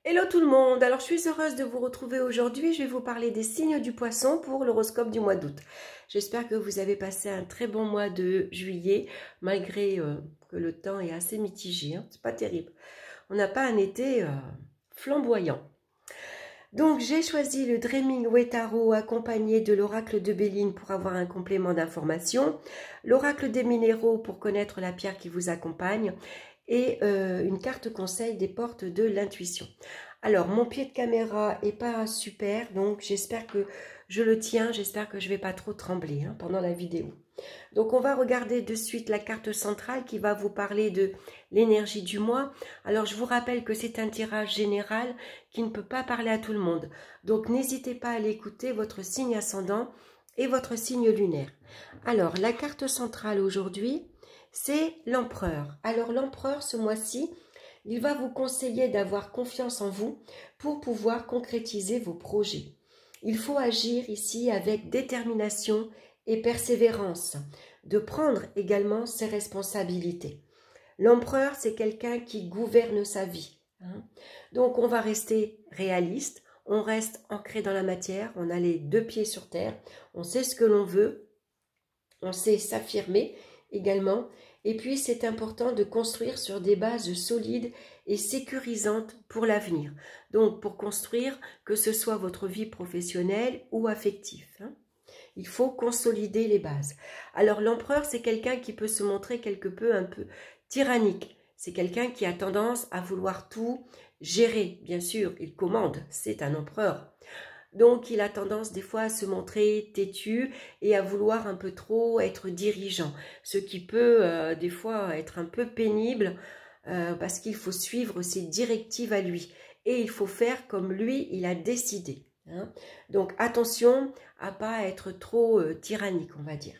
Hello tout le monde, alors je suis heureuse de vous retrouver aujourd'hui. Je vais vous parler des signes du poisson pour l'horoscope du mois d'août. J'espère que vous avez passé un très bon mois de juillet, malgré que le temps est assez mitigé, hein. C'est pas terrible. On n'a pas un été flamboyant. Donc j'ai choisi le Dreaming Way Tarot accompagné de l'oracle de Béline pour avoir un complément d'information, l'oracle des minéraux pour connaître la pierre qui vous accompagne, et une carte conseil des portes de l'intuition. Alors, mon pied de caméra est pas super, donc j'espère que je le tiens, j'espère que je vais pas trop trembler pendant la vidéo. Donc, on va regarder de suite la carte centrale qui va vous parler de l'énergie du mois. Alors, je vous rappelle que c'est un tirage général qui ne peut pas parler à tout le monde. Donc, n'hésitez pas à l'écouter, votre signe ascendant et votre signe lunaire. Alors, la carte centrale aujourd'hui, c'est l'empereur. Alors l'empereur, ce mois-ci, il va vous conseiller d'avoir confiance en vous pour pouvoir concrétiser vos projets. Il faut agir ici avec détermination et persévérance, de prendre également ses responsabilités. L'empereur, c'est quelqu'un qui gouverne sa vie. Donc on va rester réaliste, on reste ancré dans la matière, on a les deux pieds sur terre, on sait ce que l'on veut, on sait s'affirmer également. Et puis, c'est important de construire sur des bases solides et sécurisantes pour l'avenir. Donc, pour construire, que ce soit votre vie professionnelle ou affective. Il faut consolider les bases. Alors, l'empereur, c'est quelqu'un qui peut se montrer un peu tyrannique. C'est quelqu'un qui a tendance à vouloir tout gérer. Bien sûr, il commande, c'est un empereur. Donc, il a tendance des fois à se montrer têtu et à vouloir un peu trop être dirigeant. Ce qui peut des fois être un peu pénible parce qu'il faut suivre ses directives à lui. Et il faut faire comme lui, il a décidé. Donc, attention à ne pas être trop tyrannique, on va dire.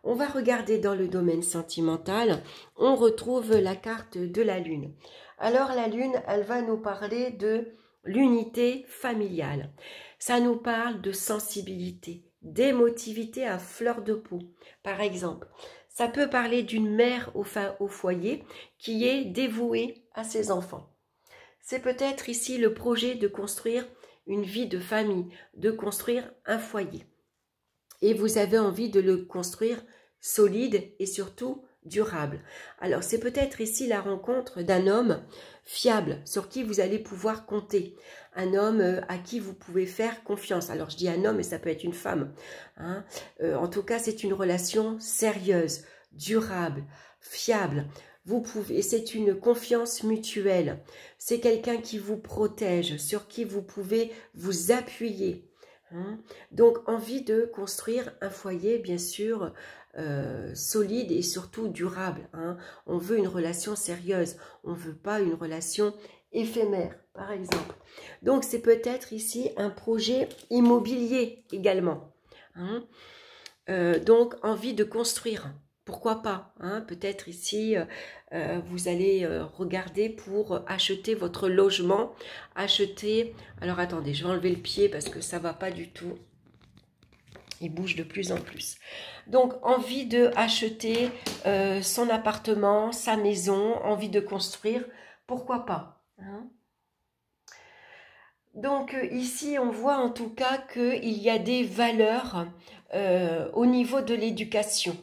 On va regarder dans le domaine sentimental. On retrouve la carte de la Lune. Alors, la Lune, elle va nous parler de l'unité familiale. Ça nous parle de sensibilité, d'émotivité à fleur de peau. Par exemple, ça peut parler d'une mère au foyer qui est dévouée à ses enfants. C'est peut-être ici le projet de construire une vie de famille, de construire un foyer. Et vous avez envie de le construire solide et surtout durable. Alors, c'est peut-être ici la rencontre d'un homme fiable, sur qui vous allez pouvoir compter. Un homme à qui vous pouvez faire confiance. Alors, je dis un homme, mais ça peut être une femme. En tout cas, c'est une relation sérieuse, durable, fiable. Vous pouvez, c'est une confiance mutuelle. C'est quelqu'un qui vous protège, sur qui vous pouvez vous appuyer. Donc, envie de construire un foyer, bien sûr, solide et surtout durable. On veut une relation sérieuse, on ne veut pas une relation éphémère, par exemple. Donc, c'est peut-être ici un projet immobilier également. Donc, envie de construire. Pourquoi pas, peut-être ici, vous allez regarder pour acheter votre logement, acheter... Alors, attendez, je vais enlever le pied parce que ça ne va pas du tout. Il bouge de plus en plus. Donc, envie de acheter son appartement, sa maison, envie de construire, pourquoi pas. Donc, ici, on voit en tout cas qu'il y a des valeurs au niveau de l'éducation.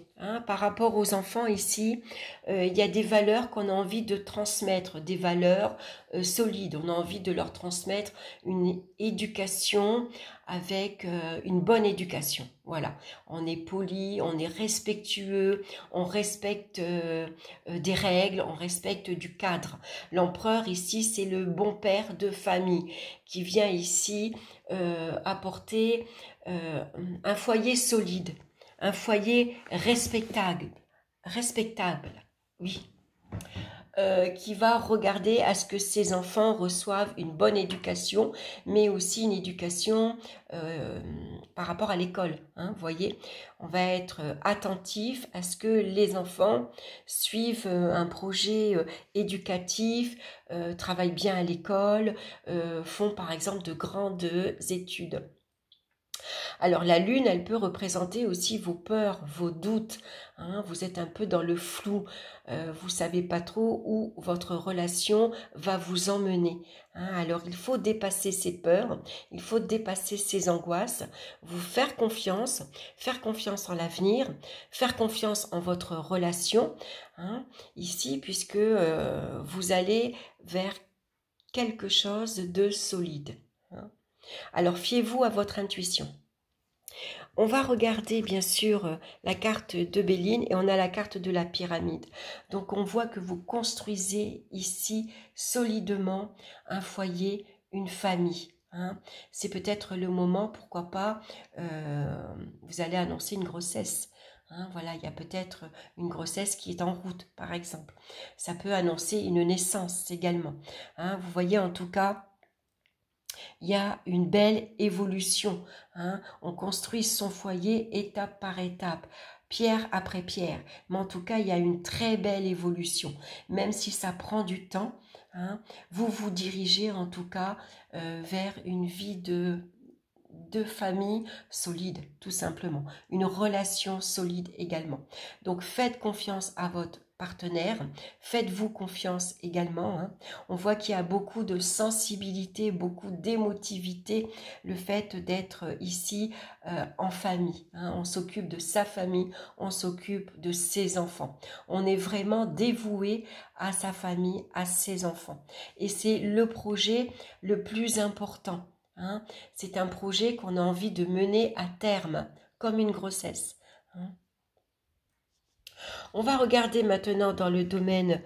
Par rapport aux enfants ici, il y a des valeurs qu'on a envie de transmettre, des valeurs solides. On a envie de leur transmettre une éducation avec une bonne éducation. Voilà, on est poli, on est respectueux, on respecte des règles, on respecte du cadre. L'empereur ici, c'est le bon père de famille qui vient ici apporter un foyer solide. Un foyer respectable, oui, qui va regarder à ce que ses enfants reçoivent une bonne éducation, mais aussi une éducation par rapport à l'école. Vous voyez, on va être attentif à ce que les enfants suivent un projet éducatif, travaillent bien à l'école, font par exemple de grandes études. Alors la lune, elle peut représenter aussi vos peurs, vos doutes. Hein, vous êtes un peu dans le flou. Vous savez pas trop où votre relation va vous emmener. Hein, alors il faut dépasser ces peurs, il faut dépasser ces angoisses, vous faire confiance en l'avenir, faire confiance en votre relation. Hein, ici, puisque vous allez vers quelque chose de solide. Hein. Alors fiez-vous à votre intuition. On va regarder bien sûr la carte de Béline et on a la carte de la pyramide. Donc on voit que vous construisez ici solidement un foyer, une famille. Hein. C'est peut-être le moment, pourquoi pas, vous allez annoncer une grossesse. Hein, voilà, il y a peut-être une grossesse qui est en route, par exemple. Ça peut annoncer une naissance également. Hein, vous voyez en tout cas, il y a une belle évolution. Hein. On construit son foyer étape par étape, pierre après pierre. Mais en tout cas, il y a une très belle évolution. Même si ça prend du temps, hein, vous vous dirigez en tout cas vers une vie de famille solide, tout simplement. Une relation solide également. Donc, faites confiance à votre partenaire, faites-vous confiance également. Hein. On voit qu'il y a beaucoup de sensibilité, beaucoup d'émotivité, le fait d'être ici en famille. Hein. On s'occupe de sa famille, on s'occupe de ses enfants. On est vraiment dévoué à sa famille, à ses enfants. Et c'est le projet le plus important. Hein. C'est un projet qu'on a envie de mener à terme, comme une grossesse. Hein. On va regarder maintenant dans le domaine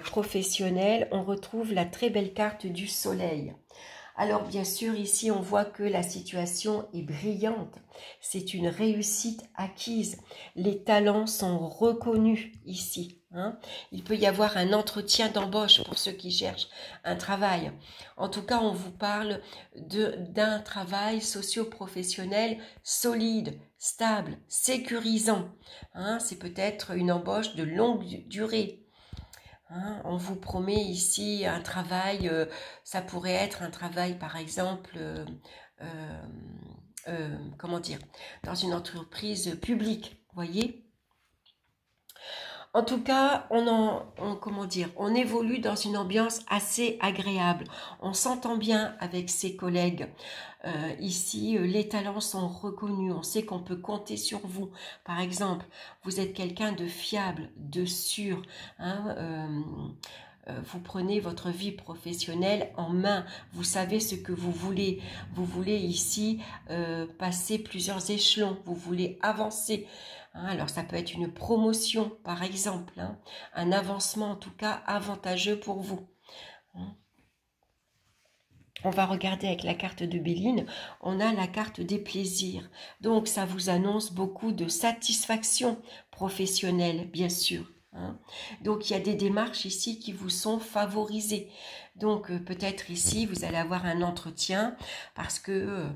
professionnel. On retrouve la très belle carte du soleil. Alors bien sûr, ici, on voit que la situation est brillante. C'est une réussite acquise. Les talents sont reconnus ici. Hein. Il peut y avoir un entretien d'embauche pour ceux qui cherchent un travail. En tout cas, on vous parle d'un travail socio-professionnel solide, stable, sécurisant. Hein. C'est peut-être une embauche de longue durée. Hein, on vous promet ici un travail, ça pourrait être un travail par exemple, comment dire, dans une entreprise publique, voyez. En tout cas, on évolue dans une ambiance assez agréable. On s'entend bien avec ses collègues. Ici, les talents sont reconnus. On sait qu'on peut compter sur vous. Par exemple, vous êtes quelqu'un de fiable, de sûr. Hein, vous prenez votre vie professionnelle en main, vous savez ce que vous voulez. Vous voulez ici passer plusieurs échelons, vous voulez avancer. Hein, alors ça peut être une promotion par exemple, hein, un avancement en tout cas avantageux pour vous. Hein. On va regarder avec la carte de Béline, on a la carte des plaisirs. Donc ça vous annonce beaucoup de satisfaction professionnelle, bien sûr. Hein. Donc il y a des démarches ici qui vous sont favorisées. Donc peut-être ici vous allez avoir un entretien parce que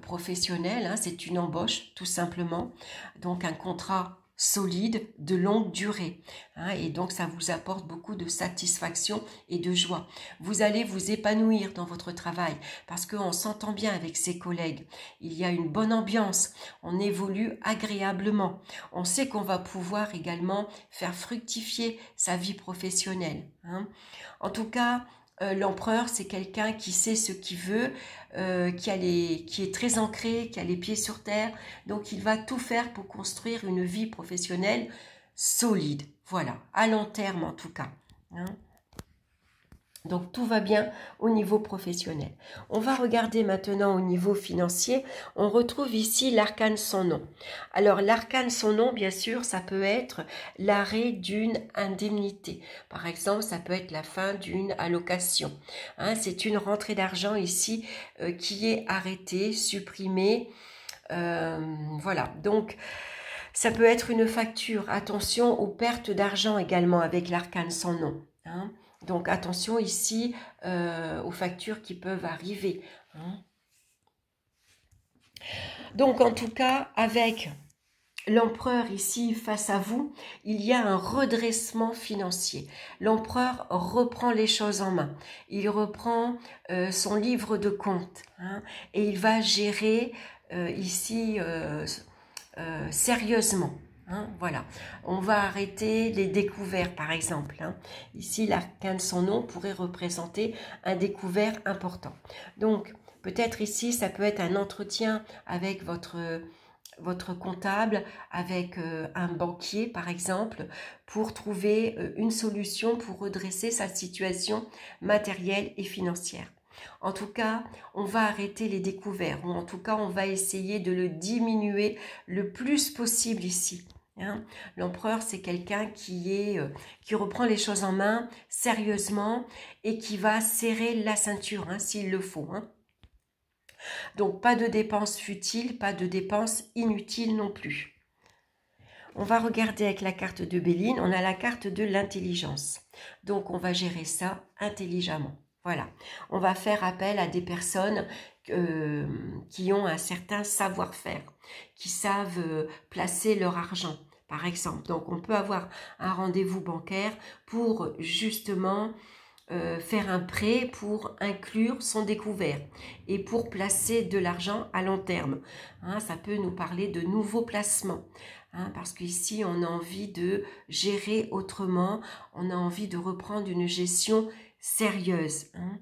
professionnel, hein, c'est une embauche tout simplement. Donc un contrat solide, de longue durée. Hein, et donc ça vous apporte beaucoup de satisfaction et de joie. Vous allez vous épanouir dans votre travail parce qu'on s'entend bien avec ses collègues. Il y a une bonne ambiance, on évolue agréablement. On sait qu'on va pouvoir également faire fructifier sa vie professionnelle. Hein. En tout cas, l'empereur, c'est quelqu'un qui sait ce qu'il veut, qui est très ancré, qui a les pieds sur terre. Donc, il va tout faire pour construire une vie professionnelle solide. Voilà, à long terme en tout cas. Hein. Donc, tout va bien au niveau professionnel. On va regarder maintenant au niveau financier. On retrouve ici l'arcane sans nom. Alors, l'arcane sans nom, bien sûr, ça peut être l'arrêt d'une indemnité. Par exemple, ça peut être la fin d'une allocation. Hein, c'est une rentrée d'argent ici qui est arrêtée, supprimée. Voilà, donc ça peut être une facture. Attention aux pertes d'argent également avec l'arcane sans nom. Hein. Donc attention ici aux factures qui peuvent arriver. Hein. Donc en tout cas, avec l'empereur ici face à vous, il y a un redressement financier. L'empereur reprend les choses en main. Il reprend son livre de compte, hein, et il va gérer ici sérieusement. Hein, voilà, on va arrêter les découvertes par exemple. Hein. Ici, l'arcane de son nom pourrait représenter un découvert important. Donc, peut-être ici, ça peut être un entretien avec votre comptable, avec un banquier par exemple, pour trouver une solution pour redresser sa situation matérielle et financière. En tout cas, on va arrêter les découvertes, ou en tout cas, on va essayer de le diminuer le plus possible ici. Hein. L'empereur, c'est quelqu'un qui reprend les choses en main sérieusement et qui va serrer la ceinture, hein, s'il le faut. Hein. Donc, pas de dépenses futiles, pas de dépenses inutiles non plus. On va regarder avec la carte de Béline, on a la carte de l'intelligence. Donc, on va gérer ça intelligemment. Voilà, on va faire appel à des personnes qui ont un certain savoir-faire, qui savent placer leur argent, par exemple. Donc, on peut avoir un rendez-vous bancaire pour justement faire un prêt pour inclure son découvert et pour placer de l'argent à long terme. Hein, ça peut nous parler de nouveaux placements. Hein, parce qu'ici, on a envie de gérer autrement, on a envie de reprendre une gestion sérieuse. Hein.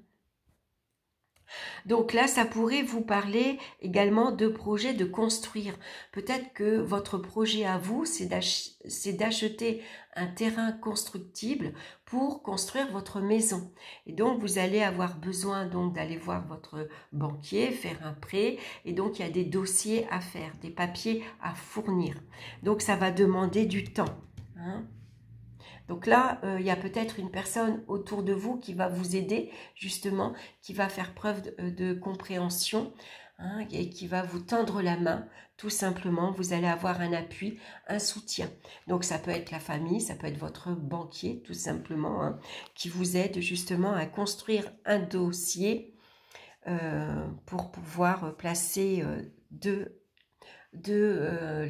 Donc là, ça pourrait vous parler également de projet de construire. Peut-être que votre projet à vous, c'est d'acheter un terrain constructible pour construire votre maison. Et donc, vous allez avoir besoin donc d'aller voir votre banquier, faire un prêt. Et donc, il y a des dossiers à faire, des papiers à fournir. Donc, ça va demander du temps. Hein. Donc là, il y a peut-être une personne autour de vous qui va vous aider, justement, qui va faire preuve de compréhension, hein, et qui va vous tendre la main, tout simplement. Vous allez avoir un appui, un soutien. Donc ça peut être la famille, ça peut être votre banquier, tout simplement, hein, qui vous aide justement à construire un dossier pour pouvoir placer de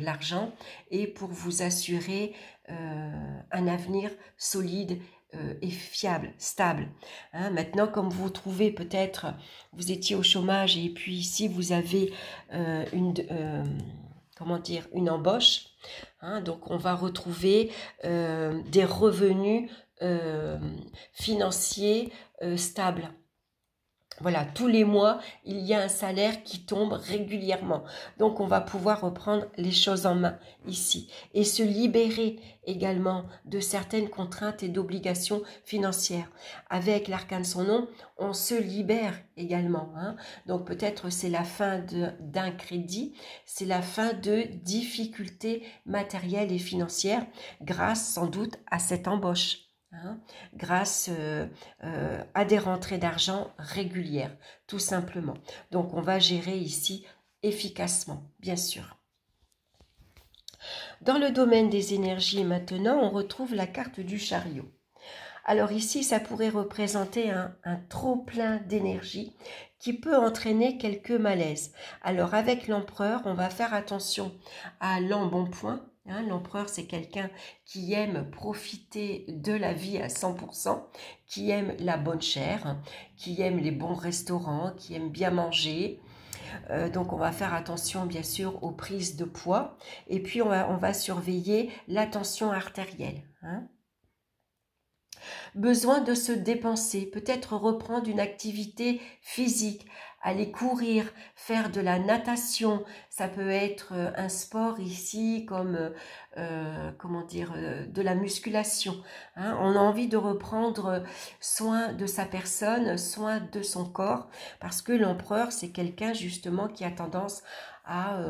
l'argent et pour vous assurer un avenir solide et fiable, stable. Hein, maintenant, comme vous trouvez peut-être, vous étiez au chômage et puis ici vous avez une embauche. Hein, donc on va retrouver des revenus financiers stables. Voilà, tous les mois, il y a un salaire qui tombe régulièrement. Donc, on va pouvoir reprendre les choses en main ici et se libérer également de certaines contraintes et d'obligations financières. Avec l'arcane de son nom, on se libère également. Hein. Donc, peut-être c'est la fin d'un crédit, c'est la fin de difficultés matérielles et financières grâce sans doute à cette embauche. Hein, grâce à des rentrées d'argent régulières, tout simplement. Donc, on va gérer ici efficacement, bien sûr. Dans le domaine des énergies, maintenant, on retrouve la carte du chariot. Alors ici, ça pourrait représenter un trop-plein d'énergie qui peut entraîner quelques malaises. Alors, avec l'empereur, on va faire attention à l'embonpoint. Hein, l'empereur, c'est quelqu'un qui aime profiter de la vie à 100%, qui aime la bonne chair, qui aime les bons restaurants, qui aime bien manger. Donc, on va faire attention, bien sûr, aux prises de poids. Et puis, on va surveiller la tension artérielle. Hein. Besoin de se dépenser, peut-être reprendre une activité physique, aller courir, faire de la natation, ça peut être un sport ici comme de la musculation. Hein. On a envie de reprendre soin de sa personne, soin de son corps, parce que l'empereur, c'est quelqu'un justement qui a tendance à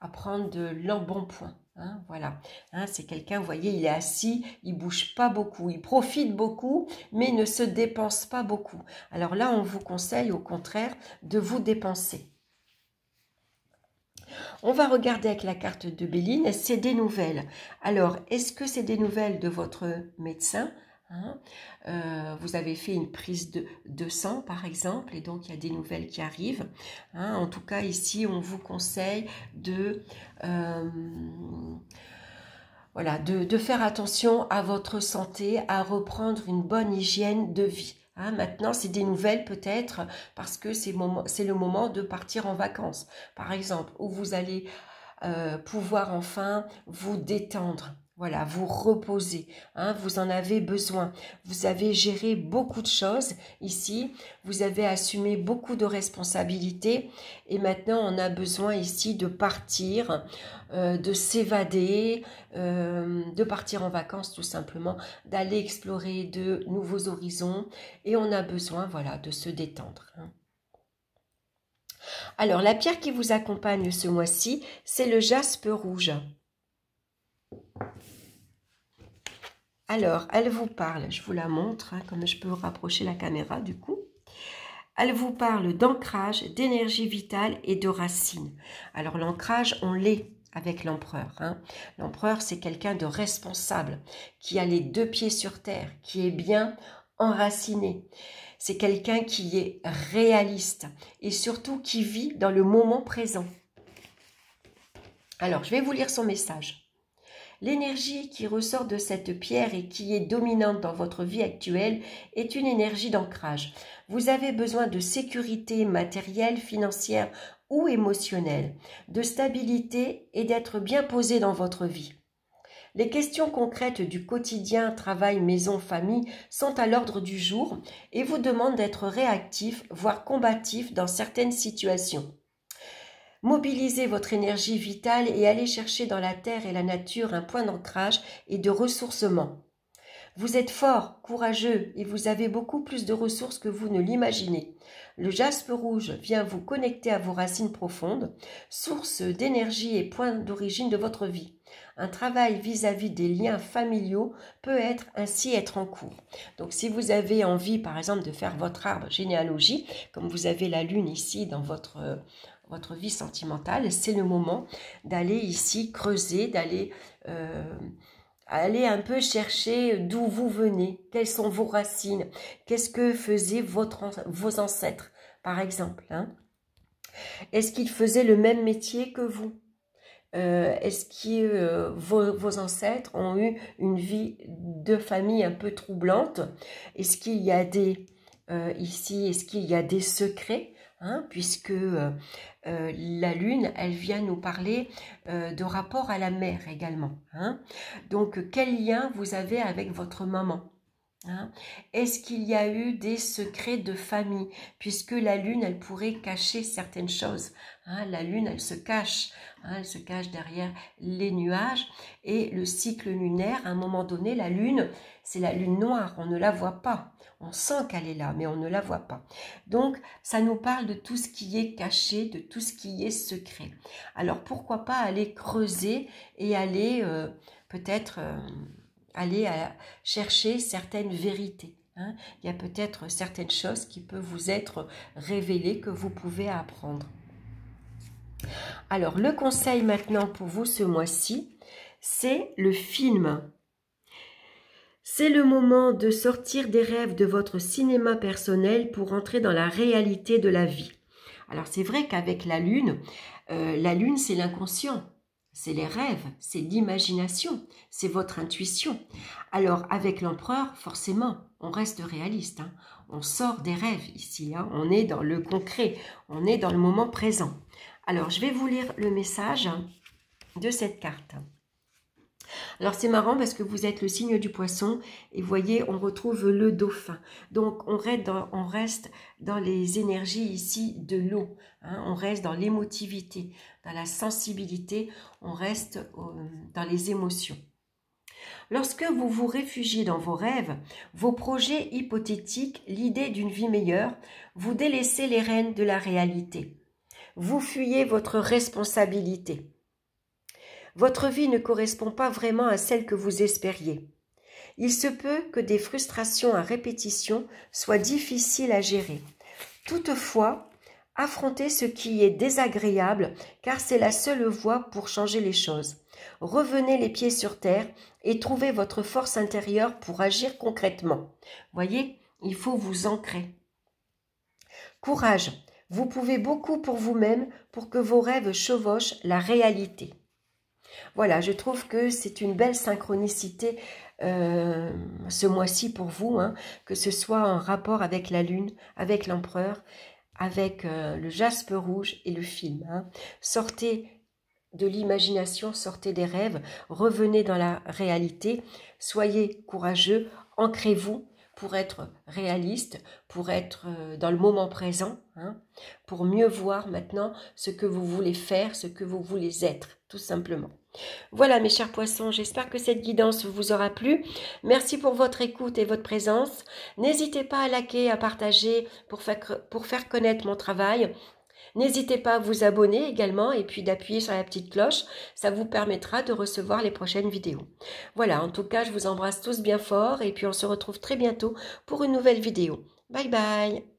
à prendre de l'embonpoint. Hein, voilà, hein, c'est quelqu'un, vous voyez, il est assis, il bouge pas beaucoup, il profite beaucoup, mais ne se dépense pas beaucoup. Alors là, on vous conseille au contraire de vous dépenser. On va regarder avec la carte de Béline, c'est des nouvelles. Alors, est-ce que c'est des nouvelles de votre médecin, Hein. Vous avez fait une prise de sang, par exemple, et donc il y a des nouvelles qui arrivent. Hein. En tout cas, ici, on vous conseille voilà, de faire attention à votre santé, à reprendre une bonne hygiène de vie. Hein, maintenant, c'est des nouvelles peut-être parce que c'est le moment de partir en vacances, par exemple, où vous allez pouvoir enfin vous détendre. Voilà, vous reposer, hein, vous en avez besoin. Vous avez géré beaucoup de choses ici, vous avez assumé beaucoup de responsabilités et maintenant on a besoin ici de partir, de s'évader, de partir en vacances tout simplement, d'aller explorer de nouveaux horizons et on a besoin, voilà, de se détendre. Hein. Alors, la pierre qui vous accompagne ce mois-ci, c'est le jaspe rouge. Alors, elle vous parle, je vous la montre, hein, comme je peux rapprocher la caméra du coup. Elle vous parle d'ancrage, d'énergie vitale et de racines. Alors, l'ancrage, on l'est avec l'empereur. Hein. L'empereur, c'est quelqu'un de responsable, qui a les deux pieds sur terre, qui est bien enraciné. C'est quelqu'un qui est réaliste et surtout qui vit dans le moment présent. Alors, je vais vous lire son message. L'énergie qui ressort de cette pierre et qui est dominante dans votre vie actuelle est une énergie d'ancrage. Vous avez besoin de sécurité matérielle, financière ou émotionnelle, de stabilité et d'être bien posé dans votre vie. Les questions concrètes du quotidien, travail, maison, famille sont à l'ordre du jour et vous demandent d'être réactif, voire combatif dans certaines situations. Mobilisez votre énergie vitale et allez chercher dans la terre et la nature un point d'ancrage et de ressourcement. Vous êtes fort, courageux et vous avez beaucoup plus de ressources que vous ne l'imaginez. Le jaspe rouge vient vous connecter à vos racines profondes, source d'énergie et point d'origine de votre vie. Un travail vis-à-vis des liens familiaux peut ainsi être en cours. Donc si vous avez envie par exemple de faire votre arbre généalogie, comme vous avez la lune ici dans votre vie sentimentale, c'est le moment d'aller ici creuser, d'aller aller un peu chercher d'où vous venez, quelles sont vos racines, qu'est-ce que faisaient vos ancêtres, par exemple. Hein. Est-ce qu'ils faisaient le même métier que vous? Est-ce que vos ancêtres ont eu une vie de famille un peu troublante? Est-ce qu'il y a ici, est-ce qu'il y a des secrets? Hein, puisque la lune, elle vient nous parler de rapport à la mère également. Hein. Donc, quel lien vous avez avec votre maman? Hein. Est-ce qu'il y a eu des secrets de famille? Puisque la lune, elle pourrait cacher certaines choses. Hein. La lune, elle se cache. Hein, elle se cache derrière les nuages. Et le cycle lunaire, à un moment donné, la lune, c'est la lune noire. On ne la voit pas. On sent qu'elle est là, mais on ne la voit pas. Donc, ça nous parle de tout ce qui est caché, de tout ce qui est secret. Alors, pourquoi pas aller creuser et aller peut-être... aller chercher certaines vérités. Hein. Il y a peut-être certaines choses qui peuvent vous être révélées, que vous pouvez apprendre. Alors, le conseil maintenant pour vous ce mois-ci, c'est le film. C'est le moment de sortir des rêves de votre cinéma personnel pour entrer dans la réalité de la vie. Alors, c'est vrai qu'avec la lune, c'est l'inconscient. C'est les rêves, c'est l'imagination, c'est votre intuition. Alors, avec l'empereur, forcément, on reste réaliste. Hein. On sort des rêves ici. Hein. On est dans le concret, on est dans le moment présent. Alors, je vais vous lire le message de cette carte. Alors, c'est marrant parce que vous êtes le signe du poisson et vous voyez, on retrouve le dauphin. Donc, on reste dans les énergies ici de l'eau. Hein, on reste dans l'émotivité, dans la sensibilité, on reste dans les émotions. Lorsque vous vous réfugiez dans vos rêves, vos projets hypothétiques, l'idée d'une vie meilleure, vous délaissez les rênes de la réalité. Vous fuyez votre responsabilité. Votre vie ne correspond pas vraiment à celle que vous espériez. Il se peut que des frustrations à répétition soient difficiles à gérer. Toutefois, Affrontez ce qui est désagréable, car c'est la seule voie pour changer les choses. Revenez les pieds sur terre et trouvez votre force intérieure pour agir concrètement. Voyez, il faut vous ancrer. Courage, vous pouvez beaucoup pour vous-même pour que vos rêves chevauchent la réalité. Voilà, je trouve que c'est une belle synchronicité ce mois-ci pour vous, hein, que ce soit en rapport avec la lune, avec l'empereur, avec le jaspe rouge et le film. Hein. Sortez de l'imagination, sortez des rêves, revenez dans la réalité, soyez courageux, ancrez-vous pour être réaliste, pour être dans le moment présent, hein, pour mieux voir maintenant ce que vous voulez faire, ce que vous voulez être, tout simplement. Voilà mes chers poissons, j'espère que cette guidance vous aura plu. Merci pour votre écoute et votre présence. N'hésitez pas à liker, à partager pour faire connaître mon travail. N'hésitez pas à vous abonner également et puis d'appuyer sur la petite cloche. Ça vous permettra de recevoir les prochaines vidéos. Voilà, en tout cas, je vous embrasse tous bien fort et puis on se retrouve très bientôt pour une nouvelle vidéo. Bye bye!